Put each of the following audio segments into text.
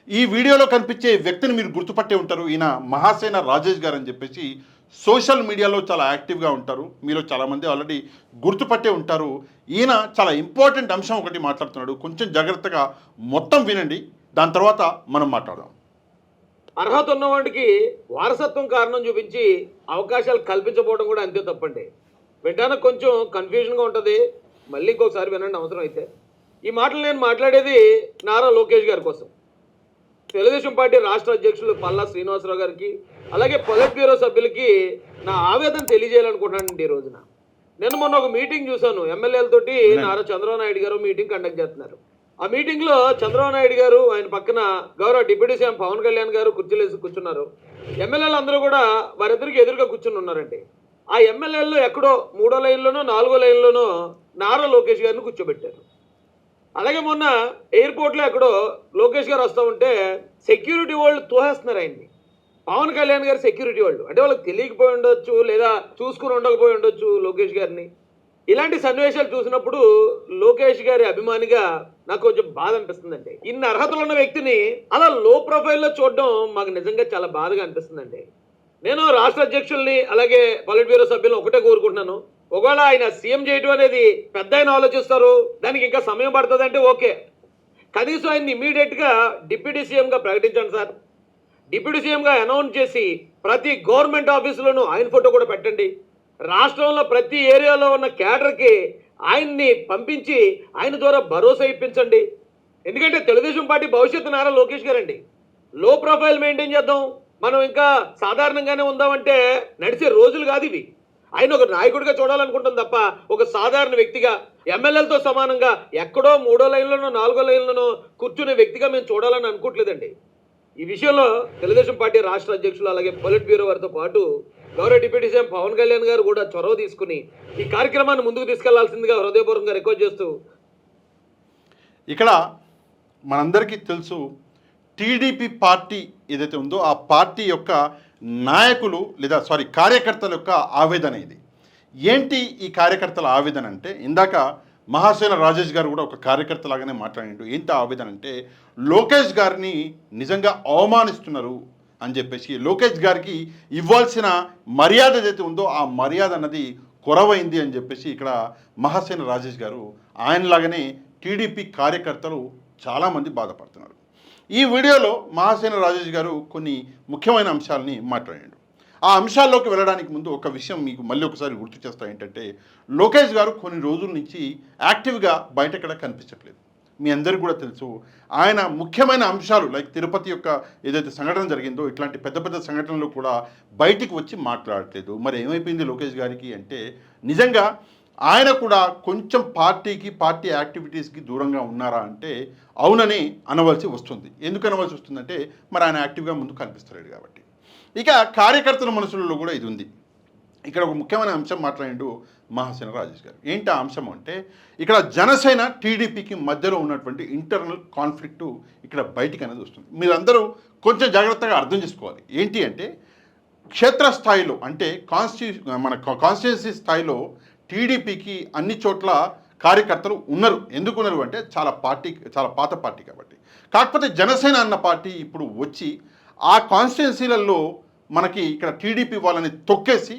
ఈ వీడియోలో కనిపించే వ్యక్తిని మీరు గుర్తుపట్టే ఉంటారు. ఈయన మహాసేన రాజేష్ గారు అని చెప్పేసి సోషల్ మీడియాలో చాలా యాక్టివ్గా ఉంటారు. మీలో చాలామంది ఆల్రెడీ గుర్తుపట్టే ఉంటారు. ఈయన చాలా ఇంపార్టెంట్ అంశం ఒకటి మాట్లాడుతున్నాడు. కొంచెం జాగ్రత్తగా మొత్తం వినండి, దాని తర్వాత మనం మాట్లాడదాం. అర్హత ఉన్నవాడికి వారసత్వం కారణం చూపించి అవకాశాలు కల్పించబోవడం కూడా అంతే తప్పండి. వింటానికి కొంచెం కన్ఫ్యూజన్గా ఉంటుంది. మళ్ళీ ఇంకొకసారి వినండి అవసరం అయితే. ఈ మాటలు నేను మాట్లాడేది నారా లోకేష్ గారి కోసం, తెలుగుదేశం పార్టీ రాష్ట్ర అధ్యక్షులు పల్లా శ్రీనివాసరావు గారికి, అలాగే పొలిట్ బ్యూరో సభ్యులకి నా ఆవేదన తెలియజేయాలనుకుంటున్నానండి. ఈ రోజున నేను మొన్న ఒక మీటింగ్ చూశాను. ఎమ్మెల్యేలతోటి నారా చంద్రబాబు నాయుడు గారు మీటింగ్ కండక్ట్ చేస్తున్నారు. ఆ మీటింగ్లో చంద్రబాబు నాయుడు గారు, ఆయన పక్కన గౌరవ డిప్యూటీ సీఎం పవన్ కళ్యాణ్ గారు కుర్చీలేసి కూర్చున్నారు. ఎమ్మెల్యేలు అందరూ కూడా వారిద్దరికి ఎదురుగా కూర్చుని ఉన్నారండి. ఆ ఎమ్మెల్యేల్లో ఎక్కడో 3వ లైన్లోనో 4వ లైన్లోనో నారా లోకేష్ గారిని కూర్చోబెట్టారు. అలాగే మొన్న ఎయిర్పోర్ట్లో ఎక్కడో లోకేష్ గారు వస్తూ ఉంటే సెక్యూరిటీ వాళ్ళు తోహేస్తున్నారు ఆయన్ని. పవన్ కళ్యాణ్ గారు సెక్యూరిటీ వాళ్ళు అంటే వాళ్ళకి తెలియకపోయి ఉండొచ్చు, లేదా చూసుకుని ఉండకపోయి ఉండొచ్చు లోకేష్ గారిని. ఇలాంటి సన్నివేశాలు చూసినప్పుడు లోకేష్ గారి అభిమానిగా నాకు కొంచెం బాధ అనిపిస్తుందండి. ఇన్ని అర్హతలు ఉన్న వ్యక్తిని అలా లో ప్రొఫైల్లో చూడడం మాకు నిజంగా చాలా బాధగా అనిపిస్తుందండి. నేను రాష్ట్ర అధ్యక్షుల్ని అలాగే పొలిట్ బ్యూరో సభ్యులను ఒకటే కోరుకుంటున్నాను, ఒకవేళ ఆయన సీఎం చేయడం అనేది పెద్ద ఆయన ఆలోచిస్తారు, దానికి ఇంకా సమయం పడుతుంది అంటే ఓకే, కనీసం ఆయన్ని ఇమీడియట్గా డిప్యూటీ సీఎంగా ప్రకటించండి సార్. డిప్యూటీ సీఎంగా అనౌన్స్ చేసి ప్రతి గవర్నమెంట్ ఆఫీసులోనూ ఆయన ఫోటో కూడా పెట్టండి. రాష్ట్రంలో ప్రతి ఏరియాలో ఉన్న క్యాడర్కి ఆయన్ని పంపించి ఆయన ద్వారా భరోసా ఇప్పించండి. ఎందుకంటే తెలుగుదేశం పార్టీ భవిష్యత్తు నారా లోకేష్ గారండి. లో ప్రొఫైల్ మెయింటైన్ చేద్దాం, మనం ఇంకా సాధారణంగానే ఉందామంటే నడిచే రోజులు కాదు ఇవి. ఆయన ఒక నాయకుడిగా చూడాలనుకుంటాం తప్ప ఒక సాధారణ వ్యక్తిగా, ఎమ్మెల్యేలతో సమానంగా ఎక్కడో 3వ లైన్లోనో 4వ లైన్లోనో కూర్చునే వ్యక్తిగా మేము చూడాలని అనుకోవట్లేదండి. ఈ విషయంలో తెలుగుదేశం పార్టీ రాష్ట్ర అధ్యక్షులు అలాగే పొలిట్ బ్యూరో వారితో పాటు గౌరవ డిప్యూటీ సీఎం పవన్ కళ్యాణ్ గారు కూడా చొరవ తీసుకుని ఈ కార్యక్రమాన్ని ముందుకు తీసుకెళ్లాల్సిందిగా హృదయపూర్వకంగా రిక్వెస్ట్ చేస్తూ, ఇక్కడ మనందరికీ తెలుసు టీడీపీ పార్టీ ఏదైతే ఉందో ఆ పార్టీ యొక్క నాయకులు లేదా కార్యకర్తల యొక్క ఆవేదన ఇది. ఏంటి ఈ కార్యకర్తల ఆవేదన అంటే, ఇందాక మహాసేన రాజేష్ గారు కూడా ఒక కార్యకర్త లాగానే మాట్లాడిండు. ఏంటి ఆవేదన అంటే, లోకేష్ గారిని నిజంగా అవమానిస్తున్నారు అని చెప్పేసి, లోకేష్ గారికి ఇవ్వాల్సిన మర్యాద ఏదైతే ఉందో ఆ మర్యాద అన్నది కొరవైంది అని చెప్పేసి ఇక్కడ మహాసేన రాజేష్ గారు, ఆయనలాగానే టీడీపీ కార్యకర్తలు చాలామంది బాధపడుతున్నారు. ఈ వీడియోలో మహాసేన రాజేష్ గారు కొన్ని ముఖ్యమైన అంశాలని మాట్లాడాడు. ఆ అంశాల్లోకి వెళ్ళడానికి ముందు ఒక విషయం మీకు మళ్ళీ ఒకసారి గుర్తు చేస్తా. ఏంటంటే, లోకేష్ గారు కొన్ని రోజుల నుంచి యాక్టివ్గా బయట ఎక్కడ కనిపించట్లేదు. మీ అందరికీ కూడా తెలుసు, ఆయన ముఖ్యమైన అంశాలు లైక్ తిరుపతి యొక్క ఏదైతే సంఘటన జరిగిందో ఇట్లాంటి పెద్ద పెద్ద సంఘటనలు కూడా బయటికి వచ్చి మాట్లాడట్లేదు. మరి ఏమైపోయింది లోకేష్ గారికి అంటే, నిజంగా ఆయన కూడా కొంచెం పార్టీ యాక్టివిటీస్కి దూరంగా ఉన్నారా అంటే అవునని అనవలసి వస్తుంది. ఎందుకు అనవలసి వస్తుందంటే, మరి ఆయన యాక్టివ్గా ముందు కనిపిస్తలేడు కాబట్టి. ఇక కార్యకర్తల మనసులలో కూడా ఇది ఉంది. ఇక్కడ ఒక ముఖ్యమైన అంశం మాట్లాడిండు మహాసేన రాజేష్ గారు. ఏంటి ఆ అంశం అంటే, ఇక్కడ జనసేన టీడీపీకి మధ్యలో ఉన్నటువంటి ఇంటర్నల్ కాన్ఫ్లిక్టు ఇక్కడ బయటికి అనేది వస్తుంది. మీరందరూ కొంచెం జాగ్రత్తగా అర్థం చేసుకోవాలి. ఏంటి అంటే, క్షేత్రస్థాయిలో అంటే మన కాన్స్టిట్యున్సీ స్థాయిలో టీడీపీకి అన్ని చోట్ల కార్యకర్తలు ఉన్నారు. ఎందుకు ఉన్నారు అంటే, చాలా పాత పార్టీ కాబట్టి. కాకపోతే జనసేన అన్న పార్టీ ఇప్పుడు వచ్చి ఆ కాన్స్టిట్యున్సీలలో మనకి ఇక్కడ టీడీపీ వాళ్ళని తొక్కేసి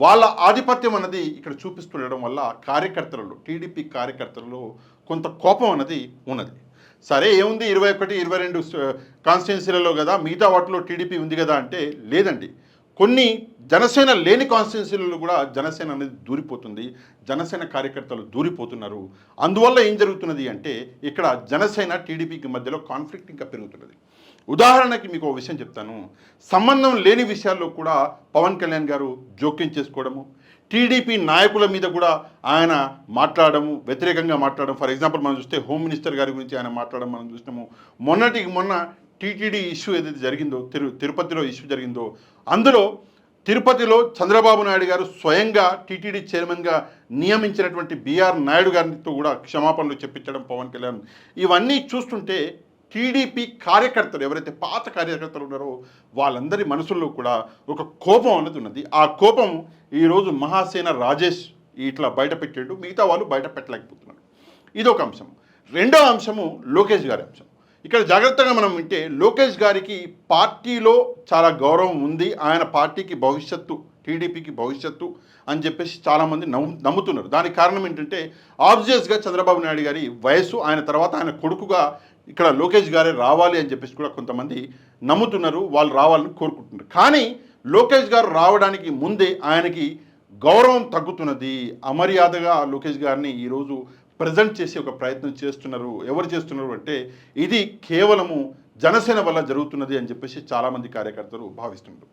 వాళ్ళ ఆధిపత్యం అన్నది ఇక్కడ చూపిస్తుండడం వల్ల కార్యకర్తలలో, టీడీపీ కార్యకర్తలలో కొంత కోపం అన్నది ఉన్నది. సరే ఏముంది, 21, 22 కాన్స్టిట్యున్సీలలో కదా, మిగతా వాటిలో టీడీపీ ఉంది కదా అంటే లేదండి. కొన్ని జనసేన లేని కాన్స్టిట్యున్సీలలో కూడా జనసేన అనేది దూరిపోతుంది, జనసేన కార్యకర్తలు దూరిపోతున్నారు. అందువల్ల ఏం జరుగుతున్నది అంటే, ఇక్కడ జనసేన టీడీపీకి మధ్యలో కాన్ఫ్లిక్ట్ ఇంకా పెరుగుతున్నది. ఉదాహరణకి మీకు ఒక విషయం చెప్తాను. సంబంధం లేని విషయాల్లో కూడా పవన్ కళ్యాణ్ గారు జోక్యం చేసుకోవడము, టీడీపీ నాయకుల మీద కూడా ఆయన మాట్లాడము, వ్యతిరేకంగా మాట్లాడడం. ఫర్ ఎగ్జాంపుల్ మనం చూస్తే హోమ్ మినిస్టర్ గారి గురించి ఆయన మాట్లాడడం మనం చూసినాము. మొన్న టీటీడీ ఇష్యూ ఏదైతే జరిగిందో, తిరుపతిలో ఇష్యూ జరిగిందో, అందులో తిరుపతిలో చంద్రబాబు నాయుడు గారు స్వయంగా టీటీడీ చైర్మన్గా నియమించినటువంటి బిఆర్ నాయుడు గారితో కూడా క్షమాపణలు చెప్పించడం పవన్ కళ్యాణ్. ఇవన్నీ చూస్తుంటే టీడీపీ కార్యకర్తలు ఎవరైతే పాత కార్యకర్తలు ఉన్నారో వాళ్ళందరి మనసుల్లో కూడా ఒక కోపం అనేది ఉన్నది. ఆ కోపం ఈరోజు మహాసేన రాజేష్ ఇట్లా బయట పెట్టాడు, మిగతా వాళ్ళు బయట పెట్టలేకపోతున్నారు. ఇదొక అంశం. రెండో అంశము లోకేష్ గారి అంశం. ఇక్కడ జాగ్రత్తగా మనం వింటే లోకేష్ గారికి పార్టీలో చాలా గౌరవం ఉంది, ఆయన పార్టీకి భవిష్యత్తు, టీడీపీకి భవిష్యత్తు అని చెప్పేసి చాలామంది నమ్ముతున్నారు. దానికి కారణం ఏంటంటే ఆబ్వియస్గా చంద్రబాబు నాయుడు గారి వయసు, ఆయన తర్వాత ఆయన కొడుకుగా ఇక్కడ లోకేష్ గారే రావాలి అని చెప్పేసి కూడా కొంతమంది నమ్ముతున్నారు, వాళ్ళు రావాలని కోరుకుంటున్నారు. కానీ లోకేష్ గారు రావడానికి ముందే ఆయనకి గౌరవం తగ్గుతున్నది, అమర్యాదగా లోకేష్ గారిని ఈరోజు ప్రజెంట్ చేసి ఒక ప్రయత్నం చేస్తున్నారు. ఎవరు చేస్తున్నారు అంటే ఇది కేవలము జనసేన వల్ల జరుగుతున్నది అని చెప్పేసి చాలామంది కార్యకర్తలు భావిస్తున్నారు.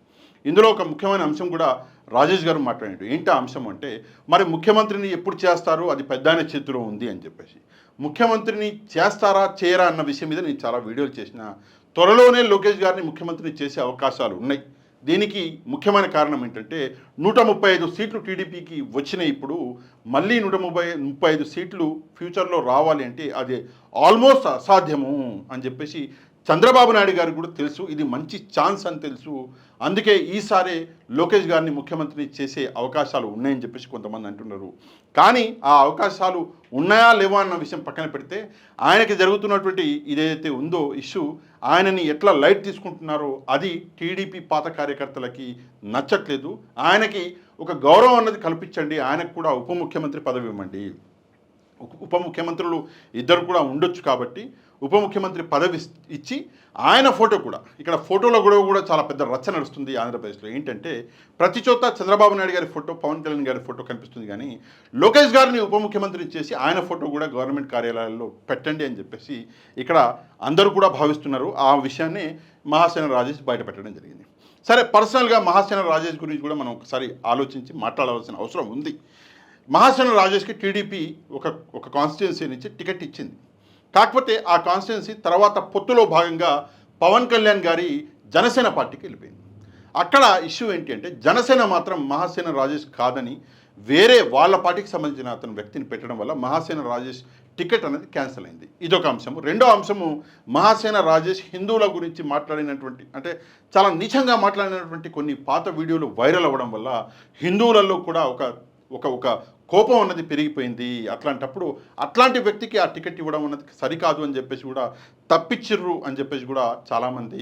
ఇందులో ఒక ముఖ్యమైన అంశం కూడా రాజేష్ గారు మాట్లాడారు. ఏంటి ఆ అంశం అంటే, మరి ముఖ్యమంత్రిని ఎప్పుడు చేస్తారు, అది పెద్దాయన చేతిలో ఉంది అని చెప్పేసి. ముఖ్యమంత్రిని చేస్తారా చేయరా అన్న విషయం మీద నేను చాలా వీడియోలు చేసిన. త్వరలోనే లోకేష్ గారిని ముఖ్యమంత్రిని చేసే అవకాశాలు ఉన్నాయి. దీనికి ముఖ్యమైన కారణం ఏంటంటే 135 సీట్లు టీడీపీకి వచ్చినాయి. ఇప్పుడు మళ్ళీ 135 సీట్లు ఫ్యూచర్లో రావాలి అంటే అది ఆల్మోస్ట్ అసాధ్యము అని చెప్పేసి చంద్రబాబు నాయుడు గారికి కూడా తెలుసు. ఇది మంచి ఛాన్స్ అని తెలుసు. అందుకే ఈసారి లోకేష్ గారిని ముఖ్యమంత్రిని చేసే అవకాశాలు ఉన్నాయని చెప్పేసి కొంతమంది అంటున్నారు. కానీ ఆ అవకాశాలు ఉన్నాయా లేవా అన్న విషయం పక్కన పెడితే ఆయనకి జరుగుతున్నటువంటి ఇదైతే ఉందో ఇష్యూ, ఆయనని ఎట్లా లైట్ తీసుకుంటున్నారో అది టీడీపీ పాత కార్యకర్తలకి నచ్చట్లేదు. ఆయనకి ఒక గౌరవం అన్నది కల్పించండి, ఆయనకు కూడా ఉప ముఖ్యమంత్రి పదవి ఇవ్వండి. ఉప ముఖ్యమంత్రులు ఇద్దరు కూడా ఉండొచ్చు కాబట్టి ఉప ముఖ్యమంత్రి పదవి ఇచ్చి ఆయన ఫోటో కూడా, ఇక్కడ ఫోటోలో కూడా చాలా పెద్ద రచ్చ నడుస్తుంది ఆంధ్రప్రదేశ్లో. ఏంటంటే ప్రతి చోట చంద్రబాబు నాయుడు గారి ఫోటో, పవన్ కళ్యాణ్ గారి ఫోటో కనిపిస్తుంది, కానీ లోకేష్ గారిని ఉప ముఖ్యమంత్రి చేసి ఆయన ఫోటో కూడా గవర్నమెంట్ కార్యాలయాల్లో పెట్టండి అని చెప్పేసి ఇక్కడ అందరూ కూడా భావిస్తున్నారు. ఆ విషయాన్ని మహాసేన రాజేష్ బయటపెట్టడం జరిగింది. సరే, పర్సనల్గా మహాసేన రాజేష్ గురించి కూడా మనం ఒకసారి ఆలోచించి మాట్లాడవలసిన అవసరం ఉంది. మహాసేన రాజేష్కి టీడీపీ ఒక కాన్స్టిట్యున్సీ నుంచి టికెట్ ఇచ్చింది. కాకపోతే ఆ కాన్స్టిట్యున్సీ తర్వాత పొత్తులో భాగంగా పవన్ కళ్యాణ్ గారి జనసేన పార్టీకి వెళ్ళిపోయింది. అక్కడ ఇష్యూ ఏంటి అంటే జనసేన మాత్రం మహాసేన రాజేష్ కాదని వేరే వాళ్ళ పార్టీకి సంబంధించిన అతను వ్యక్తిని పెట్టడం వల్ల మహాసేన రాజేష్ టికెట్ అనేది క్యాన్సిల్ అయింది. ఇదొక అంశము. రెండో అంశము, మహాసేన రాజేష్ హిందువుల గురించి మాట్లాడినటువంటి, అంటే చాలా నీచంగా మాట్లాడినటువంటి కొన్ని పాత వీడియోలు వైరల్ అవ్వడం వల్ల హిందువులలో కూడా ఒక కోపం అన్నది పెరిగిపోయింది. అట్లాంటప్పుడు అట్లాంటి వ్యక్తికి ఆ టికెట్ ఇవ్వడం అన్నది సరికాదు అని చెప్పేసి కూడా తప్పిచ్చిర్రు అని చెప్పేసి కూడా చాలామంది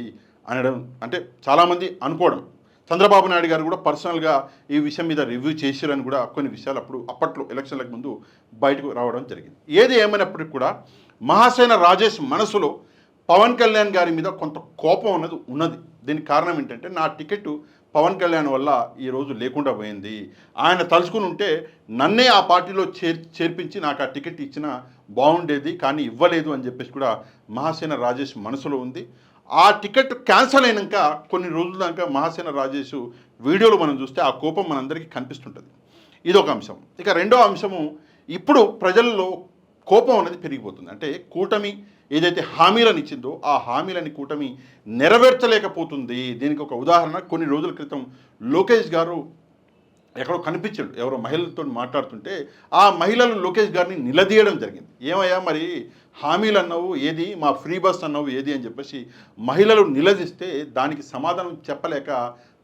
అనడం, అంటే చాలామంది అనుకోవడం. చంద్రబాబు నాయుడు గారు కూడా పర్సనల్గా ఈ విషయం మీద రివ్యూ చేసిరని కూడా కొన్ని విషయాలు అప్పట్లో ఎలక్షన్లకు ముందు బయటకు రావడం జరిగింది. ఏది ఏమైనప్పటికీ కూడా మహాసేన రాజేష్ మనసులో పవన్ కళ్యాణ్ గారి మీద కొంత కోపం అన్నది ఉన్నది. దీనికి కారణం ఏంటంటే నా టికెట్ పవన్ కళ్యాణ్ వల్ల ఈరోజు లేకుండా పోయింది, ఆయన తలుచుకుని ఉంటే నన్నే ఆ పార్టీలో చేర్పించి నాకు ఆ టికెట్ ఇచ్చినా బాగుండేది, కానీ ఇవ్వలేదు అని చెప్పేసి కూడా మహాసేన రాజేష్ మనసులో ఉంది. ఆ టికెట్ క్యాన్సిల్ అయినాక కొన్ని రోజుల దాకా మహాసేన రాజేష్ వీడియోలు మనం చూస్తే ఆ కోపం మనందరికీ కనిపిస్తుంటుంది. ఇదొక అంశం. ఇక రెండో అంశము, ఇప్పుడు ప్రజల్లో కోపం అనేది పెరిగిపోతుంది. అంటే కూటమి ఏదైతే హామీలను ఇచ్చిందో ఆ హామీలని కూటమి నెరవేర్చలేకపోతుంది. దీనికి ఒక ఉదాహరణ, కొన్ని రోజుల క్రితం లోకేష్ గారు ఎక్కడో కనిపించాడు, ఎవరో మహిళలతో మాట్లాడుతుంటే ఆ మహిళలు లోకేష్ గారిని నిలదీయడం జరిగింది. ఏమయ్యా మరి హామీలు అన్నావు ఏది, మా ఫ్రీ బస్ అన్నావు ఏది అని చెప్పేసి మహిళలు నిలదీస్తే దానికి సమాధానం చెప్పలేక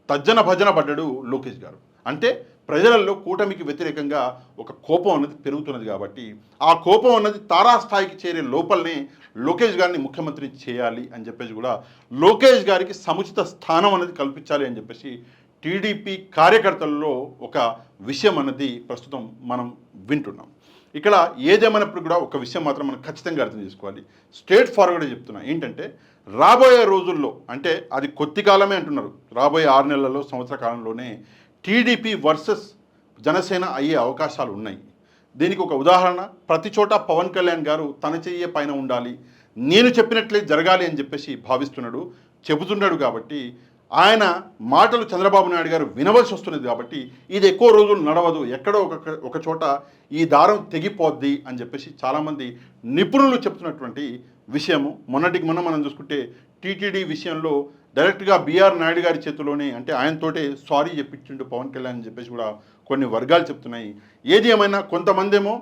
తర్జన భజన పడ్డాడు లోకేష్ గారు. అంటే ప్రజలలో కూటమికి వ్యతిరేకంగా ఒక కోపం అన్నది పెరుగుతున్నది కాబట్టి ఆ కోపం అన్నది తారాస్థాయికి చేరే లోపలనే లోకేష్ గారిని ముఖ్యమంత్రి చేయాలి అని చెప్పేసి కూడా లోకేష్ గారికి సముచిత స్థానం అనేది కల్పించాలి అని చెప్పేసి టీడీపీ కార్యకర్తల్లో ఒక విషయం అన్నది ప్రస్తుతం మనం వింటున్నాం. ఇక్కడ ఏదేమైనప్పుడు కూడా ఒక విషయం మాత్రం మనం ఖచ్చితంగా అర్థం చేసుకోవాలి. స్ట్రేట్ ఫార్వర్డ్గా చెప్తున్నా, ఏంటంటే రాబోయే రోజుల్లో, అంటే అది కొద్ది కాలమే అంటున్నారు, రాబోయే 6 నెలల్లో సంవత్సర కాలంలోనే టీడీపీ వర్సెస్ జనసేన అయ్యే అవకాశాలు ఉన్నాయి. దీనికి ఒక ఉదాహరణ, ప్రతి చోట పవన్ కళ్యాణ్ గారు తన చెయ్యే పైన ఉండాలి, నేను చెప్పినట్లే జరగాలి అని చెప్పేసి చెబుతున్నాడు కాబట్టి ఆయన మాటలు చంద్రబాబు నాయుడు గారు వినవలసి వస్తున్నది. కాబట్టి ఇది ఎక్కువ రోజులు నడవదు, ఎక్కడో ఒక చోట ఈ దారం తెగిపోద్ది అని చెప్పేసి చాలామంది నిపుణులు చెప్తున్నటువంటి విషయము. మొన్నటికి మనం చూసుకుంటే టీటీడీ విషయంలో డైరెక్ట్గా బీఆర్ నాయుడు గారి చేతిలోనే, అంటే ఆయనతోటే సారీ చెప్పించిండు పవన్ కళ్యాణ్ అని చెప్పేసి కూడా కొన్ని వర్గాలు చెప్తున్నాయి. ఏది ఏమైనా కొంతమంది ఏమో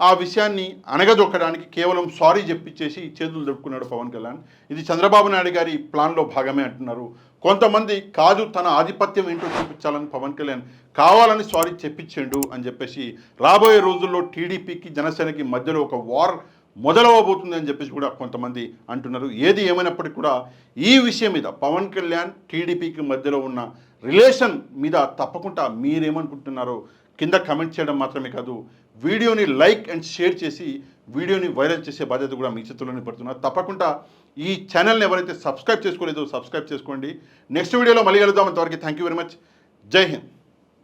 ఆ విషయాన్ని అణగదొక్కడానికి కేవలం సారీ చెప్పించేసి చేతులు దొరుకున్నాడు పవన్ కళ్యాణ్, ఇది చంద్రబాబు నాయుడు గారి ప్లాన్లో భాగమే అంటున్నారు. కొంతమంది కాదు, తన ఆధిపత్యం ఏంటో చూపించాలని పవన్ కళ్యాణ్ కావాలని సారీ చెప్పించిండు అని చెప్పేసి రాబోయే రోజుల్లో టీడీపీకి జనసేనకి మధ్యలో ఒక వార్ మొదలవబోతుంది అని చెప్పేసి కూడా కొంతమంది అంటున్నారు. ఏది ఏమైనప్పటికీ కూడా ఈ విషయం మీద పవన్ కళ్యాణ్ టీడీపీకి మధ్యలో ఉన్న రిలేషన్ మీద తప్పకుండా మీరేమనుకుంటున్నారో కింద కమెంట్ చేయడం మాత్రమే కాదు, వీడియోని లైక్ అండ్ షేర్ చేసి వీడియోని వైరల్ చేసే బాధ్యత కూడా మీ చేతుల్లోనే పడుతున్నారు. తప్పకుండా ఈ ఛానల్ని ఎవరైతే సబ్స్క్రైబ్ చేసుకోలేదో సబ్స్క్రైబ్ చేసుకోండి. నెక్స్ట్ వీడియోలో మళ్ళీ కలుద్దాం. అంతవరకు థ్యాంక్ యూ వెరీ మచ్. జై హింద్.